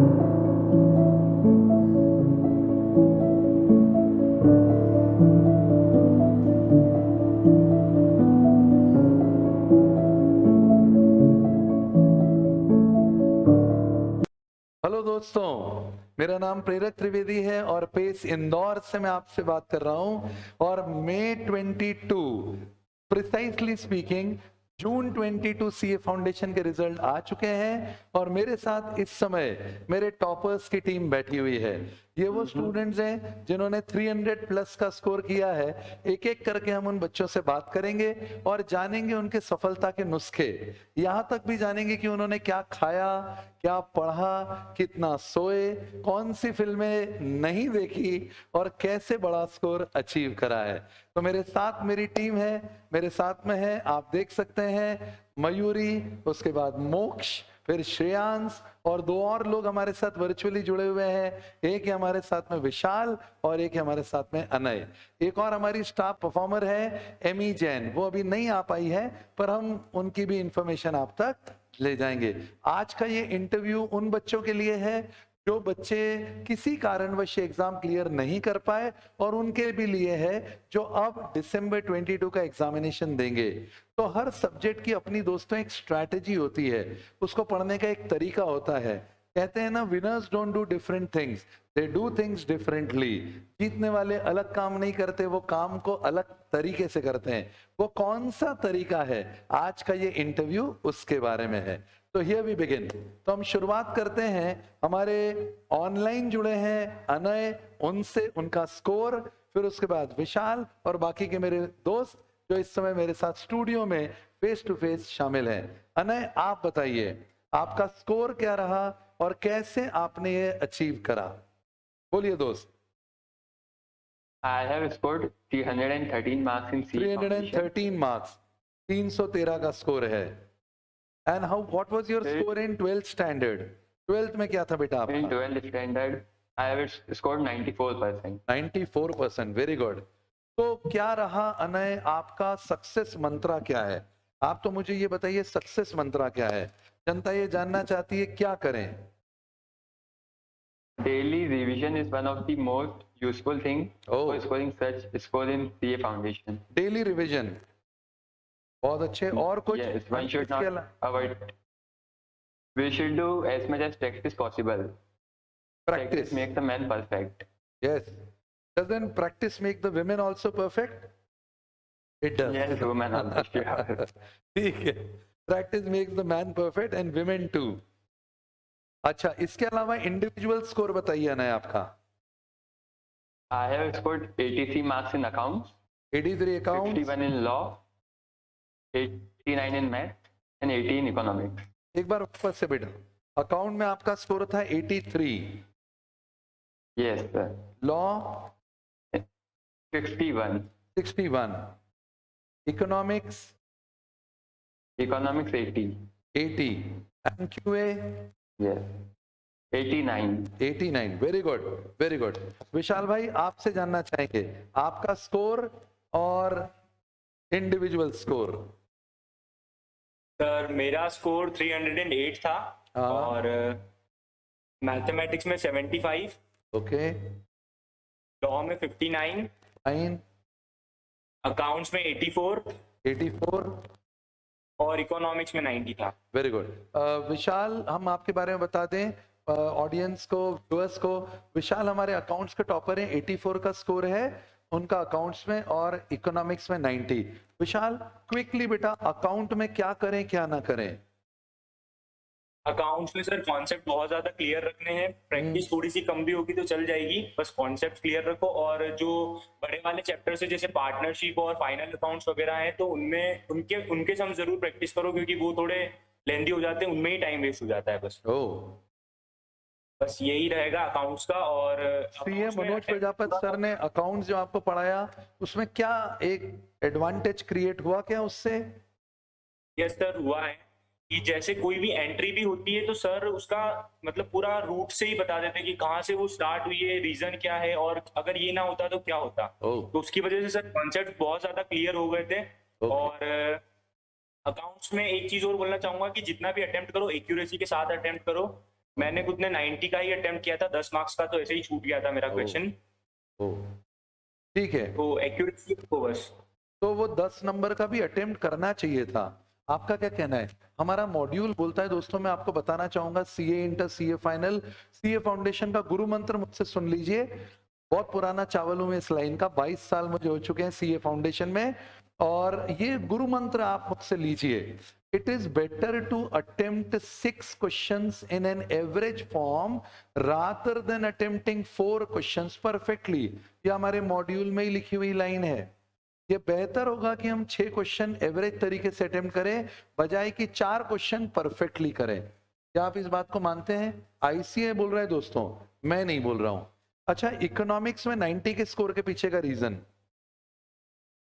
Hello दोस्तों, मेरा नाम प्रेरक त्रिवेदी है और पेस इंदौर से मैं आपसे बात कर रहा हूं। और मई 22 प्रिसाइसली स्पीकिंग जून 22 सीए फाउंडेशन के रिजल्ट आ चुके हैं और मेरे साथ इस समय मेरे टॉपर्स की टीम बैठी हुई है। ये वो स्टूडेंट्स हैं जिन्होंने 300 प्लस का स्कोर किया है। एक एक करके हम उन बच्चों से बात करेंगे और जानेंगे उनके सफलता के नुस्खे। यहाँ तक भी जानेंगे कि उन्होंने क्या खाया, क्या पढ़ा, कितना सोए, कौन सी फिल्में नहीं देखी और कैसे बड़ा स्कोर अचीव करा है। तो मेरे साथ मेरी टीम है, मेरे साथ में है, आप देख सकते हैं, मयूरी, उसके बाद मोक्ष, फिर श्रेयांश और दो और लोग हमारे साथ वर्चुअली जुड़े हुए हैं। एक है हमारे साथ में विशाल और एक है हमारे साथ में अनय। एक और हमारी स्टाफ परफॉर्मर है एमी जैन, वो अभी नहीं आ पाई है पर हम उनकी भी इंफॉर्मेशन आप तक ले जाएंगे। आज का ये इंटरव्यू उन बच्चों के लिए है जो बच्चे किसी कारणवश एग्जाम क्लियर नहीं कर पाए और उनके भी लिए है जो अब दिसंबर 22 का एग्जामिनेशन देंगे। तो हर सब्जेक्ट की अपनी दोस्तों एक स्ट्रैटेजी होती है, उसको पढ़ने का एक तरीका होता है। कहते हैं ना, winners don't do different things, they do things differently. जीतने वाले अलग काम नहीं करते, वो काम को अलग तरीके से करते हैं। वो कौन सा तरीका है, आज का ये इंटरव्यू उसके बारे में है। तो हियर वी बिगिन। तो हम शुरुआत करते हैं, हमारे ऑनलाइन जुड़े हैं अनय, उनसे उनका स्कोर, फिर उसके बाद विशाल और बाकी के मेरे दोस्त जो इस समय मेरे साथ स्टूडियो में फेस टू फेस शामिल हैं। अनय, आप बताइए आपका स्कोर क्या रहा और कैसे आपने ये अचीव करा। बोलिए दोस्त। I have scored 313 marks in CA Foundation. 313 marks, 313 का स्कोर है। And how what was your score in 12th standard? 12th में क्या था बेटा आपका? In 12th standard, I have scored 94%. 94%, very good. तो क्या रहा अनय आपका सक्सेस मंत्रा क्या है? आप तो मुझे ये बताइए सक्सेस मंत्रा क्या है, जनता ये जानना चाहती है, क्या करें? Daily revision is one of the most useful things Oh. for scoring such score in CA Foundation. Daily revision, बहुत अच्छे। और कुछ? Yes, one should इसके not avoid. We should do as much as practice possible. Practice makes the man perfect. Yes. Doesn't practice make the women also perfect? It does. Yes, women also. Sure. ठीक है, practice makes the man perfect and women too. अच्छा, इसके अलावा individual score बताइए ना आपका। I have scored 83 marks in accounts, 83 account, 51 in law, 89 in math, and 80 in economics. एक बार वापस से बेटा। अकाउंट में आपका स्कोर था 83, Yes, sir. Law 61, 61, economics economics 80. 80 and QA Yes, 89. 89। Very good, very good. Vishal भाई, आपसे जानना चाहेंगे आपका स्कोर और इंडिविजुअल स्कोर। सर मेरा स्कोर 308 था और मैथमेटिक्स में 75, ओके, लॉ में 59, फाइन, अकाउंट्स में 84 84, और इकोनॉमिक्स में 90 था। Very good. विशाल, हम आपके बारे में बता दें ऑडियंस को, व्यूअर्स को, विशाल हमारे अकाउंट्स के टॉपर हैं, 84 का स्कोर है उनका अकाउंट्स में और इकोनॉमिक्स में 90। विशाल, क्विकली बेटा, अकाउंट में क्या करें क्या ना करें? अकाउंट्स में सर कॉन्सेप्ट बहुत ज्यादा क्लियर रखने हैं, प्रैक्टिस थोड़ी सी कम भी होगी तो चल जाएगी, बस कॉन्सेप्ट क्लियर रखो। और जो बड़े वाले चैप्टर से जैसे पार्टनरशिप और फाइनल अकाउंट्स वगैरह हैं तो उनमें उनके से हम जरूर प्रैक्टिस करो क्योंकि वो थोड़े लेंदी हो जाते हैं, उनमें ही टाइम वेस्ट हो जाता है। बस यही रहेगा अकाउंट्स का। और सीए मनोज प्रजापत सर ने अकाउंट्स जो आपको पढ़ाया उसमें क्या एक एडवांटेज क्रिएट हुआ क्या उससे? यस सर, हुआ है कि जैसे कोई भी एंट्री भी होती है तो सर उसका मतलब पूरा रूट से ही बता देते हैं कि कहाँ से वो स्टार्ट हुई है, रीजन क्या है और अगर ये ना होता तो क्या होता। तो उसकी वजह से सर कॉन्सेप्ट बहुत ज्यादा क्लियर हो गए थे। और अकाउंट्स में एक चीज और बोलना चाहूंगा कि जितना भी अटेम्प्ट करो एक्यूरेसी के साथ अटेम्प्ट करो, मैंने खुद ने 90 का ही अटेम्प्ट किया था, 10 मार्क्स का तो ऐसे ही छूट गया था मेरा ओ। क्वेश्चन। ओ, ठीक है। तो एक्यूरेसी को बस। तो वो 10 नंबर का भी अटेम्प्ट करना चाहिए था। आपका क्या कहना है? हमारा मॉड्यूल बोलता है दोस्तों, मैं आपको बताना चाहूंगा, CA inter, CA final, CA foundation का गुरु मंत्र मुझसे सुन लीजिए। बहुत पुराना चावल हूं मैं इस लाइन का, 22 साल मुझे हो चुके हैं सीए फाउंडेशन में, और ये गुरु मंत्र आप मुझसे लीजिए। It is better to attempt 6 questions in an average form rather than attempting 4 questions perfectly. ये हमारे मॉड्यूल में ही लिखी हुई लाइन है। ये बेहतर होगा कि हम 6 क्वेश्चन एवरेज तरीके से अटेम्प्ट करें, बजाय कि 4 क्वेश्चन परफेक्टली करें। क्या आप इस बात को मानते हैं? आईसीए बोल रहा है दोस्तों, मैं नहीं बोल रहा हूं। अच्छा, इकोनॉमिक्स में 90 के स्कोर के पीछे का रीजन?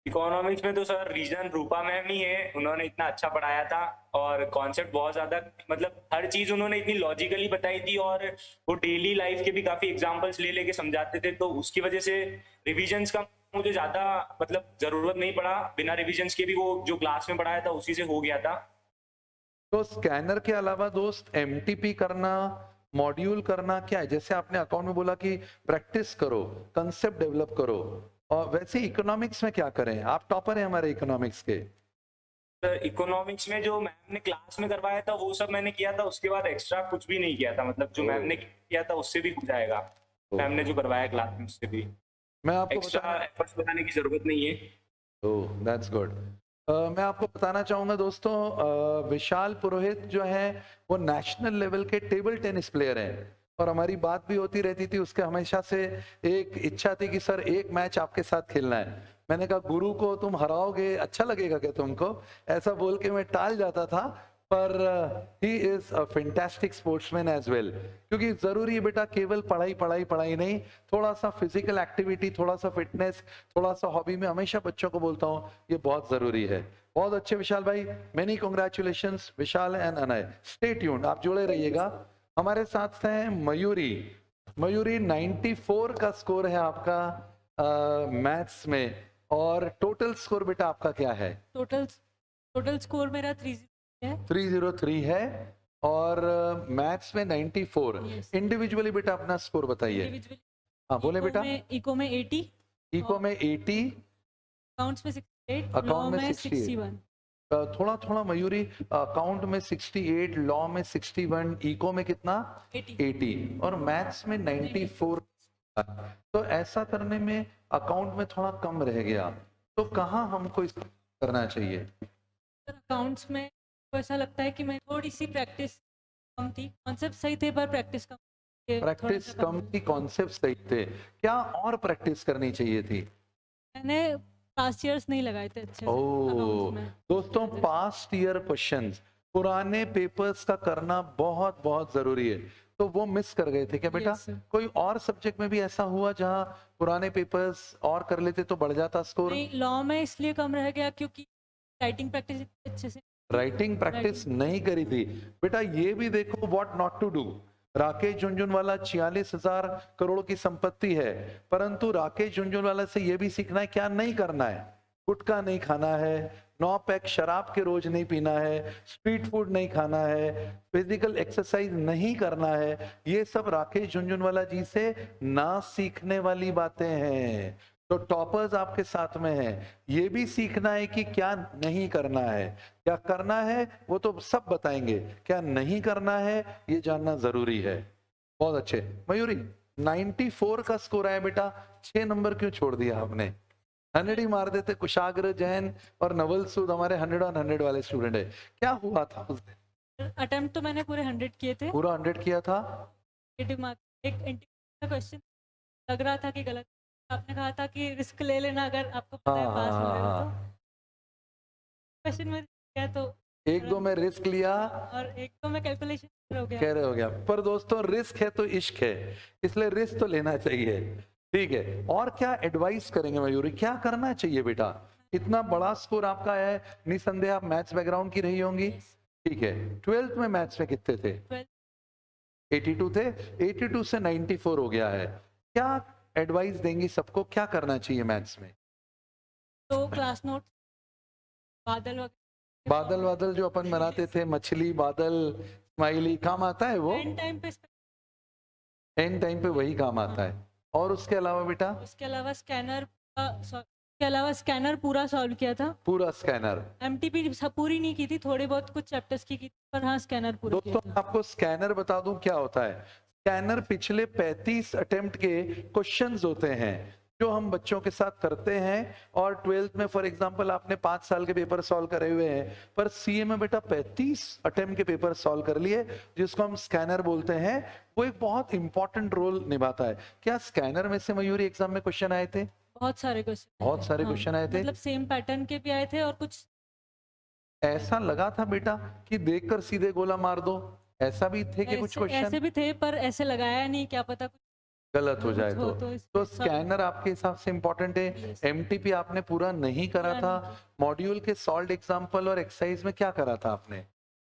इकोनॉमिक्स में तो सर रीजन रूपा मैम ही है, उन्होंने इतना अच्छा पढ़ाया था और कॉन्सेप्ट बहुत ज्यादा, मतलब हर चीज उन्होंने इतनी लॉजिकली बताई थी, और वो डेली लाइफ के भी काफी एग्जांपल्स ले लेके समझाते थे, तो उसकी वजह से रिविजन्स का मुझे ज्यादा मतलब जरूरत नहीं पड़ा। बिना रिविजन्स के भी वो जो क्लास में पढ़ाया था उसी से हो गया था। तो स्कैनर के अलावा दोस्त एमटीपी करना, मॉड्यूल करना क्या है? जैसे आपने अकाउंट में बोला कि प्रैक्टिस करो, कंसेप्ट डेवलप करो, और वैसे इकोनॉमिक्स में क्या करें? आप टॉपर हैं हमारे इकोनॉमिक्स के। इकोनॉमिक्स में जो मैम ने क्लास में करवाया था वो सब मैंने किया था, उसके बाद एक्स्ट्रा कुछ भी नहीं किया था, मतलब जो मैम ने किया था उससे भी हो जाएगा, मैम ने जो करवाया क्लास में उससे भी। मैं आपको एक्स्ट्रा एफर्ट्स लगाने की जरूरत नहीं है। ओह, दैट्स गुड। मैं आपको बताना चाहूंगा दोस्तों, विशाल पुरोहित जो है वो नेशनल लेवल के टेबल टेनिस प्लेयर हैं, और हमारी बात भी होती रहती थी। उसके हमेशा से एक इच्छा थी कि सर एक मैच आपके साथ खेलना है। मैंने कहा गुरु को तुम हराओगे, अच्छा लगेगा क्या तुमको? ऐसा बोल के मैं टाल जाता था, पर he is a fantastic sportsman as well. क्योंकि जरूरी है बेटा, केवल पढ़ाई पढ़ाई पढ़ाई नहीं, थोड़ा सा फिजिकल एक्टिविटी, थोड़ा सा फिटनेस, थोड़ा सा हॉबी में हमेशा बच्चों को बोलता हूँ ये बहुत जरूरी है। बहुत अच्छे विशाल भाई, many congratulations Vishal and Anay. Stay tuned, आप जुड़े रहिएगा। हमारे साथ हैं मयूरी। मयूरी, 94 का स्कोर है आपका मैथ्स में, और टोटल स्कोर बेटा आपका क्या है? टोटल टोटल स्कोर मेरा 3 है। 303 है, और मैथ्स में 94। Yes. इंडिविजुअली बेटा अपना स्कोर बताइए। इंडिविजुअल हाँ बोले बेटा। इको में 80, इको में 80, अकाउंट्स में 68, लॉ अकाउंट में में 68। 61। थोड़ा थोड़ा मयूरी, अकाउंट में 68, लॉ में 61, इको में कितना? 80, और मैथ्स में 94। तो ऐसा करने में अकाउंट में थोड़ा कम रह गया, तो कहाँ हमको इस करना चाहिए? अकाउंट्स में तो ऐसा लगता है कि मैं थोड़ी सी प्रैक्टिस कम थी, कॉन्सेप्ट सही थे पर प्रैक्टिस कम थी। प्रैक्टिस कम थी, कॉन्सेप्ट सही थे, क्या और प्रैक्टिस करनी चाहिए थी? मैंने पास्ट ईयर्स नहीं लगाए थे अच्छे से ओह accounts में। दोस्तों, पास्ट ईयर क्वेश्चंस, पुराने पेपर्स का करना बहुत बहुत जरूरी है। तो वो मिस कर गए थे क्या बेटा? Yes, sir. कोई और सब्जेक्ट में भी ऐसा हुआ जहां पुराने पेपर्स और कर लेते तो बढ़ जाता स्कोर? नहीं, लॉ में इसलिए कम रह गया क्योंकि राइटिंग प्रैक्टिस अच्छे से राइटिंग प्रैक्टिस नहीं करी थी बेटा। ये भी देखो what not to do. Rakesh Jhunjhunwala 46,000 crore की संपत्ति है, परंतु राकेश झुनझुनवाला से ये भी सीखना है क्या नहीं करना है। गुटखा नहीं खाना है, 9 पैक शराब के रोज नहीं पीना है, स्ट्रीट फूड नहीं खाना है, फिजिकल एक्सरसाइज नहीं करना है। ये सब राकेश झुनझुनवाला जी से ना सीखने वाली बातें हैं। तो टॉपर्स आपके साथ में हैं, ये भी सीखना है कि क्या नहीं करना है। क्या करना है वो तो सब बताएंगे, क्या नहीं करना है ये जानना जरूरी है। बहुत अच्छे मयूरी, 94 का स्कोर आया बेटा, 6 नंबर क्यों छोड़ दिया आपने? 100 ही मार देते। कुशाग्र जैन और नवल सूद हमारे 100 ऑन 100 वाले स्टूडेंट है। क्या हुआ था उस दिन? अटेम्प्ट तो मैंने पूरे 100 किए थे। पूरा 100 किया था। नेगेटिव मार्क, एक इंटीग्रेशन का क्वेश्चन लग रहा था कि गलत, आपने कहा था कि रिस्क ले लेना अगर आपको पता है पास हो रहे हो तो। क्वेश्चन में किया तो एक दो में रिस्क लिया और एक तो मैं कैलकुलेशन हो गया। कह रहे हो गया, पर दोस्तों रिस्क है तो इश्क है, इसलिए रिस्क तो लेना चाहिए। ठीक है, और क्या एडवाइस करेंगे मयूरी, क्या करना चाहिए बेटा? इतना बड़ा स्कोर आपका है, निसंदेह आप मैथ्स बैकग्राउंड की रही होंगी। ठीक है, 12th में मैथ्स में कितने थे? 82 थे। 82 से 94 हो गया है। क्या एडवाइस देंगी सबको, क्या करना चाहिए मैथ्स में? तो क्लास नोट, बादल वगैरह, बादल बादल जो अपन बनाते थे, मछली बादल, स्माइली काम आता है वो, एंड टाइम पे एंड टाइम पे वही काम आता है। और उसके अलावा बेटा उसके अलावा स्कैनर पूरा सॉल्व किया था। पूरा स्कैनर। एमटीपी पूरी नहीं की थी, थोड़ी बहुत कुछ चैप्टर्स की थी, पर हाँ स्कैनर पूरा किया दोस्तों आपको स्कैनर बता दूं क्या होता है। स्कैनर पिछले 35 अटेम्प्ट के क्वेश्चंस होते हैं जो हम बच्चों के साथ करते हैं। और 12th में फॉर एग्जांपल आपने 5 साल के पेपर सॉल्व करे हुए हैं, पर सीए में बेटा 35 अटेम्प्ट के पेपर सॉल्व कर लिए, जिसको हम स्कैनर बोलते हैं। वो एक बहुत इंपॉर्टेंट रोल निभाता है। क्या स्कैनर में से मयूरी एग्जाम में क्वेश्चन आए थे? बहुत सारे क्वेश्चन, बहुत सारे क्वेश्चन आए थे। मतलब सेम पैटर्न के भी आए थे और कुछ ऐसा लगा था बेटा कि देखकर सीधे गोला मार दो, ऐसा भी थे कि कुछ क्वेश्चन ऐसे भी थे, पर ऐसे लगाया नहीं, क्या पता कुछ गलत हो जाए कुछ हो तो इसमें सब- स्कैनर आपके हिसाब से इंपॉर्टेंट है। एमटीपी आपने पूरा नहीं करा पूरा था। नहीं मॉड्यूल के सॉल्व एग्जाम्पल और एक्सरसाइज में क्या करा था आपने?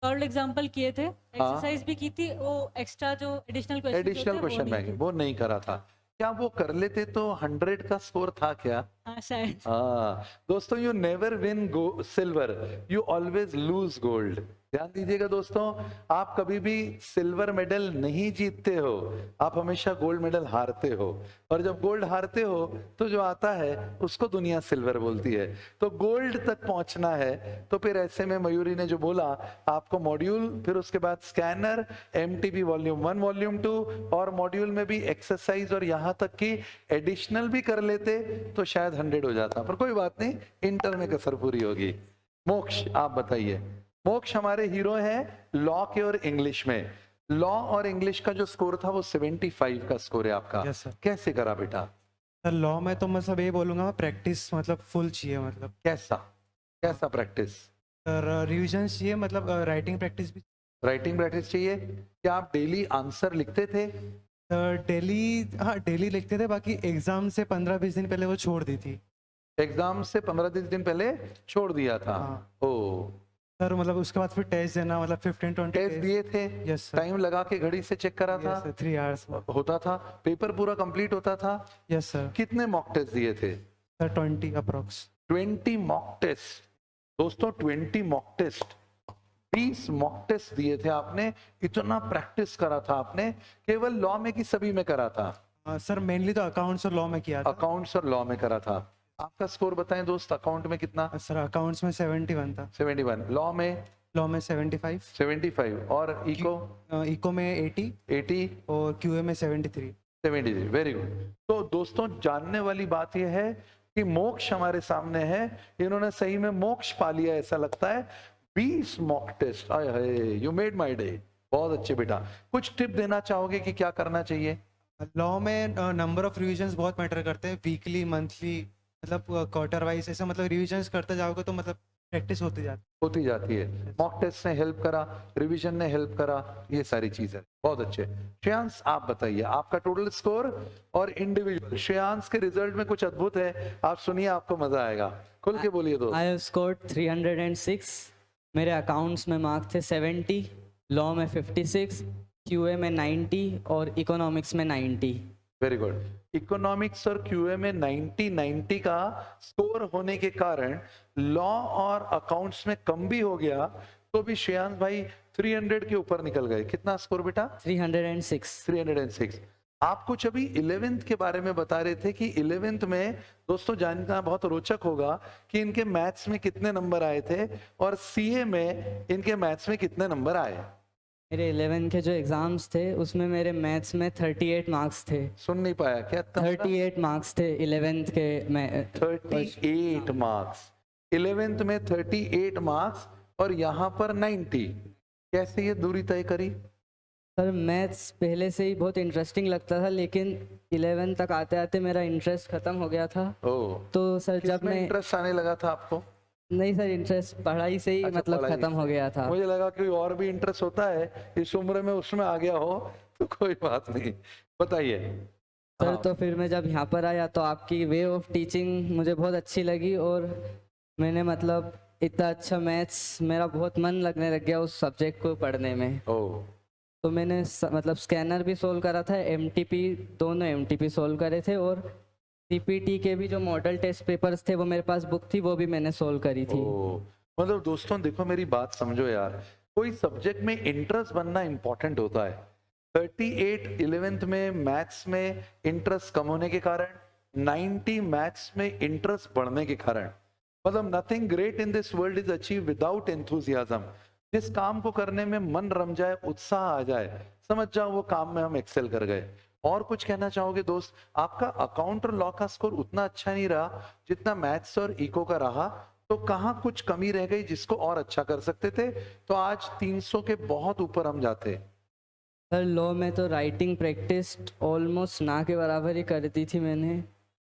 सॉल्व एग्जांपल किए थे, एक्सरसाइज भी की थी, वो एक्स्ट्रा जो additional question additional question bank वो नहीं करा था। क्या वो कर लेते तो 100 का स्कोर था क्या? हाँ शायद। हाँ दोस्तों, you never win silver, you always lose gold. ध्यान दीजिएगा दोस्तों, आप कभी भी सिल्वर मेडल नहीं जीतते हो, आप हमेशा गोल्ड मेडल हारते हो। और जब गोल्ड हारते हो तो जो आता है उसको दुनिया सिल्वर बोलती है। तो गोल्ड तक पहुंचना है तो फिर ऐसे में मयूरी ने जो बोला, आपको मॉड्यूल, फिर उसके बाद स्कैनर, एमटीपी वॉल्यूम 1 वॉल्यूम 2 और मॉड्यूल में भी एक्सरसाइज और यहां तक कि एडिशनल भी कर लेते तो शायद 100 हो जाता। पर कोई बात नहीं, इंटर में कसर पूरी होगी। मोक्ष आप बताइए। मोक्ष हमारे हीरो हैं लॉ के और इंग्लिश में। लॉ और इंग्लिश का जो स्कोर था वो 75 का स्कोर है आपका। Yes sir. कैसे करा बेटा? सर लॉ में तो मैं सब ये बोलूँगा, प्रैक्टिस मतलब फुल चाहिए, मतलब कैसा कैसा प्रैक्टिस? सर रिविजन चाहिए, मतलब राइटिंग प्रैक्टिस भी। राइटिंग प्रैक्टिस चाहिए। क्या आप डेली आंसर लिखते थे? सर डेली, हाँ डेली लिखते थे, बाकी एग्जाम से 15-20 दिन पहले वो छोड़ दी थी। एग्जाम से 15 दिन पहले छोड़ दिया था। हाँ। ओ सर मतलब उसके बाद फिर टेस्ट देना, मतलब 15-20 टेस्ट दिए थे? Yes sir. टाइम लगा के घड़ी से चेक करा था? 3 आवर्स। होता था? पेपर पूरा कंप्लीट होता था? Yes sir. कितने मॉक टेस्ट दिए थे? Sir 20 approx. 20 mock test. दोस्तों 20 मॉक टेस्ट, 20 मॉक टेस्ट दिए थे आपने। इतना प्रैक्टिस करा था आपने? केवल लॉ में कि सभी में करा था? सर मेनली तो अकाउंट्स और लॉ में किया था। अकाउंट्स और लॉ में करा था। आपका स्कोर बताएं दोस्त, अकाउंट में कितना? सर अकाउंट्स में 71 था। 71। लॉ में 75। 75 और इको में 80 और क्यूए में 73। 73। Very good. तो दोस्तों जानने वाली बात यह है कि मोक्ष हमारे सामने है, इन्होंने सही में मोक्ष पा लिया ऐसा लगता है। 20 मॉक टेस्ट, आय हाय, यू मेड माय डे। बहुत अच्छे बेटा। कुछ टिप देना चाहोगे कि क्या करना चाहिए? लॉ में नंबर ऑफ रिविजन्स बहुत मैटर करते हैं, वीकली, मंथली, मतलब क्वार्टर वाइज, ऐसा मतलब रिविजन्स करते जाओगे तो मतलब प्रैक्टिस होती जाती है। मॉक टेस्ट ने हेल्प करा, रिवीजन ने हेल्प करा, ये सारी चीजें बहुत अच्छे। श्रेयांश आप बताइए आपका टोटल स्कोर और इंडिविजुअल। श्रेयांश के रिजल्ट में कुछ अद्भुत है, आप सुनिए, आपको मजा आएगा। खुल के बोलिए दोस्त। I have scored 306। मेरे अकाउंट्स में मार्क्स थे 70, लॉ में 56, क्यूए में 90 और इकोनॉमिक्स में 90। Very good. इकोनॉमिक्स और क्यूए में 90 का स्कोर होने के कारण लॉ और अकाउंट्स में कम भी हो गया, तो भी श्रेयांश भाई 300 के ऊपर निकल गए। कितना स्कोर बेटा? 306। 306। आप कुछ अभी 11th के बारे में बता रहे थे कि 11th में दोस्तों जानना बहुत रोचक होगा कि इनके मैथ्स में कितने नंबर आए थे और सीए में इनके मैथ्स में कितने नंबर आए। मेरे 11 के जो एग्जाम्स थे उसमें मेरे मैथ्स में 38 मार्क्स थे। सुन नहीं पाया क्या? 38 मार्क्स थे 11th के में। 38 मार्क्स। 11th में 38 मार्क्स और यहाँ पर 90। कैसे ये दूरी तय करी? सर मैथ्स पहले से ही बहुत इंटरेस्टिंग लगता था, लेकिन 11 तक आते आते मेरा इंटरेस्ट ख़त्म हो गया था। ओह, तो सर जब किसमें मैं इंटरेस्ट आने लगा था आपको? नहीं सर, इंटरेस्ट पढ़ाई से ही अच्छा, मतलब पढ़ाई ख़त्म हो से। गया था। मुझे लगा कि और भी इंटरेस्ट होता है इस उम्र में, उसमें आ गया हो तो कोई बात नहीं। बताइए सर हाँ। तो फिर मैं जब यहाँ पर आया तो आपकी वे ऑफ टीचिंग मुझे बहुत अच्छी लगी और मैंने मतलब इतना अच्छा मैथ्स, मेरा बहुत मन लगने लग गया उस सब्जेक्ट को पढ़ने में। ओह, तो मैंने मतलब स्कैनर भी सोल्व करा था, एमटीपी, दोनों एमटीपी सोल्व करे थे और सीपीटी के भी जो मॉडल टेस्ट पेपर्स थे वो मेरे पास बुक थी, वो भी मैंने सोल्व करी थी। ओह, मतलब दोस्तों देखो मेरी बात समझो यार, कोई सब्जेक्ट में इंटरेस्ट बनना इंपॉर्टेंट होता है। 38 11th में मैथ्स में इंटरेस्ट कम होने के कारण 90 मैथ्स में इंटरेस्ट बढ़ने के कारण, मतलब nothing great in this world is achieve without enthusiasm. जिस काम को करने में मन रम जाए, उत्साह आ जाए, समझ जाओ वो काम में हम एक्सेल कर गए। और कुछ कहना चाहोगे दोस्त? आपका अकाउंट और लॉ का स्कोर उतना अच्छा नहीं रहा जितना मैथ्स और इको का रहा, तो कहाँ कुछ कमी रह गई जिसको और अच्छा कर सकते थे? तो आज 300 के बहुत ऊपर हम जाते। सर लॉ में तो राइटिंग प्रैक्टिस ऑलमोस्ट ना के बराबर ही कर दी थी मैंने,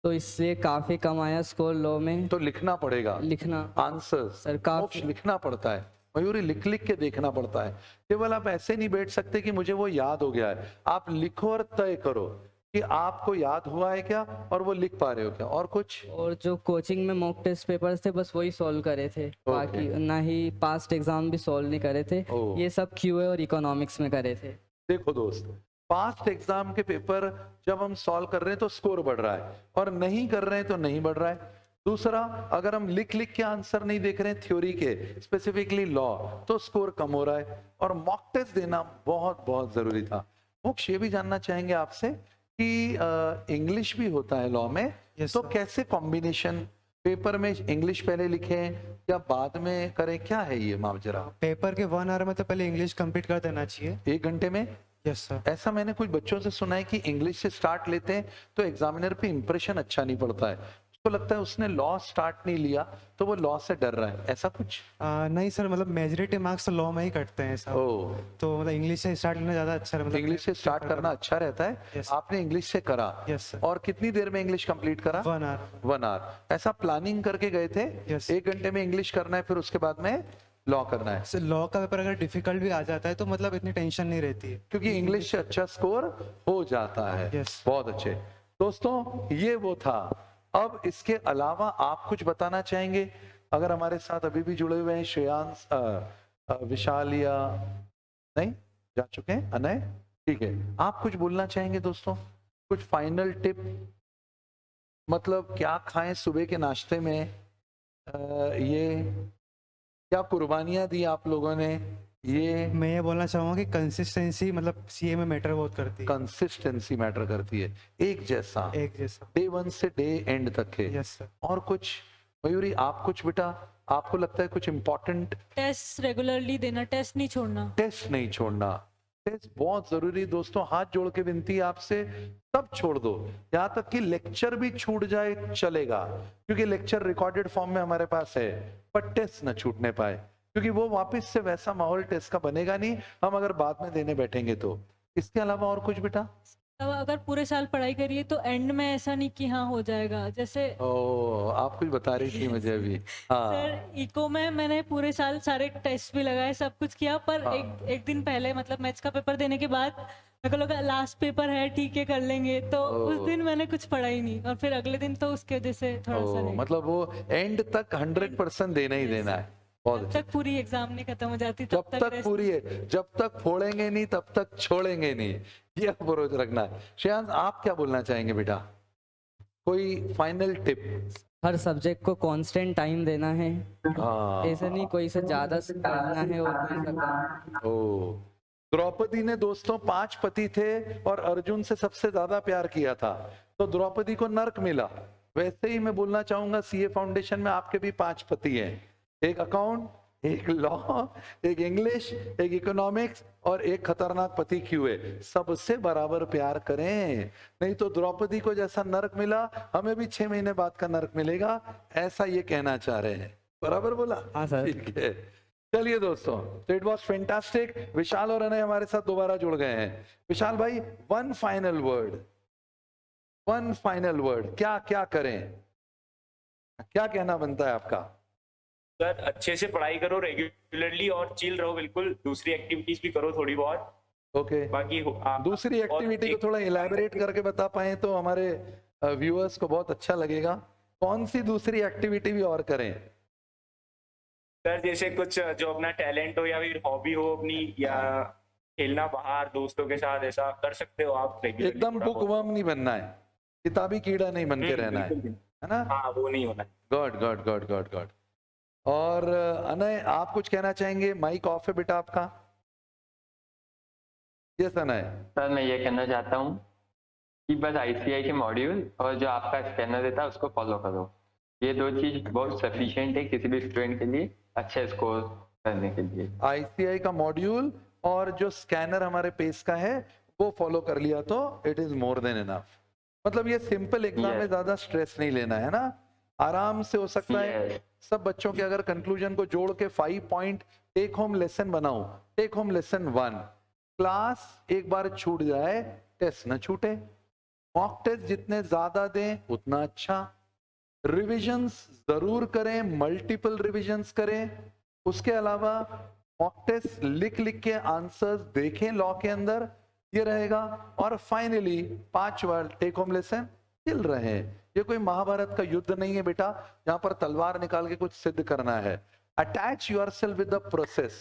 तो इससे काफ़ी कम आया स्कोर लॉ में। तो लिखना पड़ेगा लिखना आंसर्स, सर काफ़ी लिखना पड़ता है मयूरी, लिख लिख के देखना पड़ता है। केवल आप ऐसे नहीं बैठ सकते कि मुझे वो याद हो गया है। आप लिखो और तय करो कि आपको याद हुआ है क्या और वो लिख पा रहे हो क्या। और कुछ? और जो कोचिंग में मॉक टेस्ट पेपर्स थे बस वही सॉल्व करे थे, बाकी ना ही पास्ट एग्जाम भी सॉल्व नहीं करे थे। ओह। ये सब क्यूए और इकोनॉमिक्स में करे थे। देखो दोस्त, पास्ट एग्जाम के पेपर जब हम सॉल्व कर रहे हैं तो स्कोर बढ़ रहा है, और नहीं कर रहे हैं तो नहीं बढ़ रहा है। दूसरा, अगर हम लिख लिख के आंसर नहीं देख रहे हैं थ्योरी के, स्पेसिफिकली लॉ, तो स्कोर कम हो रहा है। और मॉक टेस्ट देना बहुत बहुत जरूरी था। मोक्ष, ये भी जानना चाहेंगे आपसे कि इंग्लिश भी होता है लॉ में, Yes, तो sir. कैसे कॉम्बिनेशन? पेपर में इंग्लिश पहले लिखें या बाद में करें, क्या है ये मामजरा? पेपर के 1 आवर में तो पहले इंग्लिश कंप्लीट कर देना चाहिए। 1 घंटे में? Yes sir. ऐसा मैंने कुछ बच्चों से सुना है कि इंग्लिश से स्टार्ट लेते हैं तो एग्जामिनर पे इंप्रेशन अच्छा नहीं पड़ता है, उसको लगता है उसने लॉ स्टार्ट नहीं लिया तो वो लॉ से डर रहा है, ऐसा कुछ? नहीं सर, मतलब मेजोरिटी मार्क्स तो लॉ में ही कटते हैं सब। ओ, तो मतलब इंग्लिश से स्टार्ट करना ज़्यादा अच्छा है। मतलब इंग्लिश से स्टार्ट करना अच्छा रहता है। Yes. आपने इंग्लिश से करा, Yes, sir. और कितनी देर में इंग्लिश कंप्लीट करा? 1 आवर। 1 आवर। ऐसा प्लानिंग करके गए थे? Yes. 1 घंटे में इंग्लिश करना है, फिर उसके बाद में लॉ करना है, सर लॉ का पेपर अगर डिफिकल्ट भी आ जाता है तो मतलब इतनी टेंशन नहीं रहती है। क्योंकि इंग्लिश से अच्छा स्कोर हो जाता है। Yes. बहुत अच्छे दोस्तों, ये वो था। अब इसके अलावा आप कुछ बताना चाहेंगे? अगर हमारे साथ अभी भी जुड़े हुए हैं श्रेयांश, विशाल, या नहीं जा चुके हैं, अनय, ठीक है, आप कुछ बोलना चाहेंगे दोस्तों? कुछ फाइनल टिप, मतलब क्या खाएं सुबह के नाश्ते में? ये क्या कुर्बानियां दी आप लोगों ने? ये मैं ये बोलना चाहूँगा कि कंसिस्टेंसी मतलब सीए में मैटर बहुत करती है। कंसिस्टेंसी मैटर करती है, एक जैसा, एक जैसा। डे 1 से डे एंड तक है। Yes sir. और कुछ मयूरी, आप कुछ बेटा, आपको लगता है कुछ इंपॉर्टेंट? टेस्ट रेगुलरली देना, टेस्ट नहीं छोड़ना। टेस्ट नहीं छोड़ना, टेस्ट बहुत जरूरी है दोस्तों। हाथ जोड़ के विनती है आपसे, सब छोड़ दो, यहाँ तक कि लेक्चर भी छूट जाए चलेगा, क्योंकि लेक्चर रिकॉर्डेड फॉर्म में हमारे पास है, पर टेस्ट न छूटने पाए, क्योंकि वो वापस से वैसा माहौल टेस्ट का बनेगा नहीं हम अगर बाद में देने बैठेंगे तो। इसके अलावा और कुछ बेटा? अब अगर पूरे साल पढ़ाई करिए तो एंड में ऐसा नहीं कि हाँ हो जाएगा, जैसे ओ, आप कुछ बता रही थी मुझे अभी। हाँ, सर इको में मैंने पूरे साल सारे टेस्ट भी लगाए, सब कुछ किया, पर हाँ। एक दिन पहले मतलब मैथ्स का पेपर देने के बाद मेरे को लगा लास्ट पेपर है, ठीक है कर लेंगे, तो उस दिन मैंने कुछ पढ़ा ही नहीं, और फिर अगले दिन तो उसके वजह से थोड़ा सा ओ, रह मतलब वो एंड तक 100% देना ही देना है। बहुत जब अच्छा। तक पूरी एग्जाम नहीं खत्म हो जाती जब तक rest पूरी है, जब तक फोड़ेंगे नहीं तब तक छोड़ेंगे नहीं, ये अप्रोच रखना है। श्रेयांश, आप क्या बोलना चाहेंगे बेटा? कोई फाइनल टिप? हर सब्जेक्ट को कांस्टेंट टाइम देना है, हाँ, ऐसे नहीं कोई से ज़्यादा पढ़ना है और कोई सा कम। ओ, द्रौपदी ने दोस्तों 5 पति थे और अर्जुन से सबसे ज्यादा प्यार किया था, तो द्रौपदी को नर्क मिला। वैसे ही मैं बोलना चाहूंगा, सीए फाउंडेशन में आपके भी 5 पति हैं, एक अकाउंट, एक लॉ, एक इंग्लिश, एक इकोनॉमिक्स, और एक खतरनाक पति क्यूए। सबसे बराबर प्यार करें, नहीं तो द्रौपदी को जैसा नर्क मिला हमें भी 6 महीने बाद का नर्क मिलेगा, ऐसा ये कहना चाह रहे हैं। बराबर बोला? हाँ सर। ठीक है, चलिए दोस्तों, तो इट वॉज फैंटास्टिक। विशाल और अनय हमारे साथ दोबारा जुड़ गए हैं। विशाल भाई, वन फाइनल वर्ड, क्या क्या करें, क्या कहना बनता है आपका? सर अच्छे से पढ़ाई करो रेगुलरली और चिल रहो बिल्कुल, दूसरी एक्टिविटीज भी करो थोड़ी बहुत। ओके, बाकी दूसरी एक्टिविटी को थोड़ा इलैबोरेट करके बता पाए तो हमारे व्यूअर्स को बहुत अच्छा लगेगा। कौन सी दूसरी एक्टिविटी भी और करें? सर जैसे कुछ जो अपना टैलेंट हो या फिर हॉबी हो अपनी, या खेलना बाहर दोस्तों के साथ, ऐसा कर सकते हो आप regularly एकदम थोड़ा बुक बहुत। वर्म नहीं बनना है, किताबी कीड़ा नहीं बन के रहना है बिल्कुल। है ना? हाँ वो नहीं होना है। God God God God God. और अनय आप कुछ कहना चाहेंगे? माइक ऑफ है बेटा आपका। यस अनय। सर मैं ये कहना चाहता हूँ कि बस आईसीआई के मॉड्यूल और जो आपका स्कैनर देता है उसको फॉलो करो। ये दो चीज बहुत सफिशिएंट है किसी भी स्टूडेंट के लिए अच्छे स्कोर करने के लिए। आईसीआई का मॉड्यूल और जो स्कैनर हमारे पेस का है वो फॉलो कर लिया तो it is more than enough. मतलब ये सिंपल एग्जाम में Yes. ज्यादा स्ट्रेस नहीं लेना है ना, आराम से हो सकता है। Yes. सब बच्चों के अगर कंक्लूजन को जोड़ के 5 पॉइंट टेक होम लेसन बनाओ। टेक होम लेसन 1, क्लास एक बार छूट जाए टेस्ट न छूटे, मॉक टेस्ट जितने ज्यादा दें उतना अच्छा, रिविजन्स जरूर करें, मल्टीपल रिविजन्स करें। उसके अलावा मॉक टेस्ट लिख लिख के आंसर्स देखें लॉ के अंदर, ये रहेगा। और फाइनली 5वां टेक होम लेसन चिल रहे हैं। ये कोई महाभारत का युद्ध नहीं है बेटा जहां पर तलवार निकाल के कुछ सिद्ध करना है। Attach yourself with the process,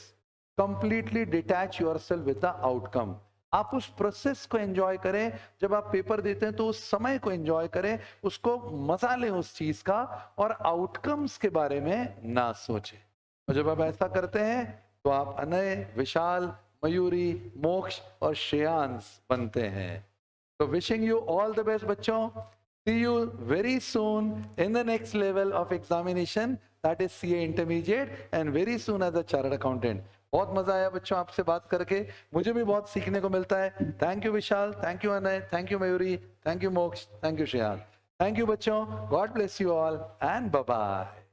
completely detach yourself with the outcome. आप उस प्रोसेस को एंजॉय करें, जब आप पेपर देते हैं तो उस समय को एंजॉय करें, उसको मजा लें उस चीज का, और आउटकम्स के बारे में ना सोचें। और जब आप ऐसा करते हैं तो आप अनय, विशाल, मयूरी, मोक्ष और श्रेयांश बनते हैं। तो wishing you all the best बच्चों। See you very soon in the next level of examination, that is CA Intermediate, and very soon as a Chartered Accountant. बहुत मजा आया बच्चों आपसे बात करके, मुझे भी बहुत सीखने को मिलता है। Thank you Vishal, thank you Anay, thank you Mayuri, thank you Moksh, thank you Shreyansh, thank you बच्चों। God bless you all and bye bye.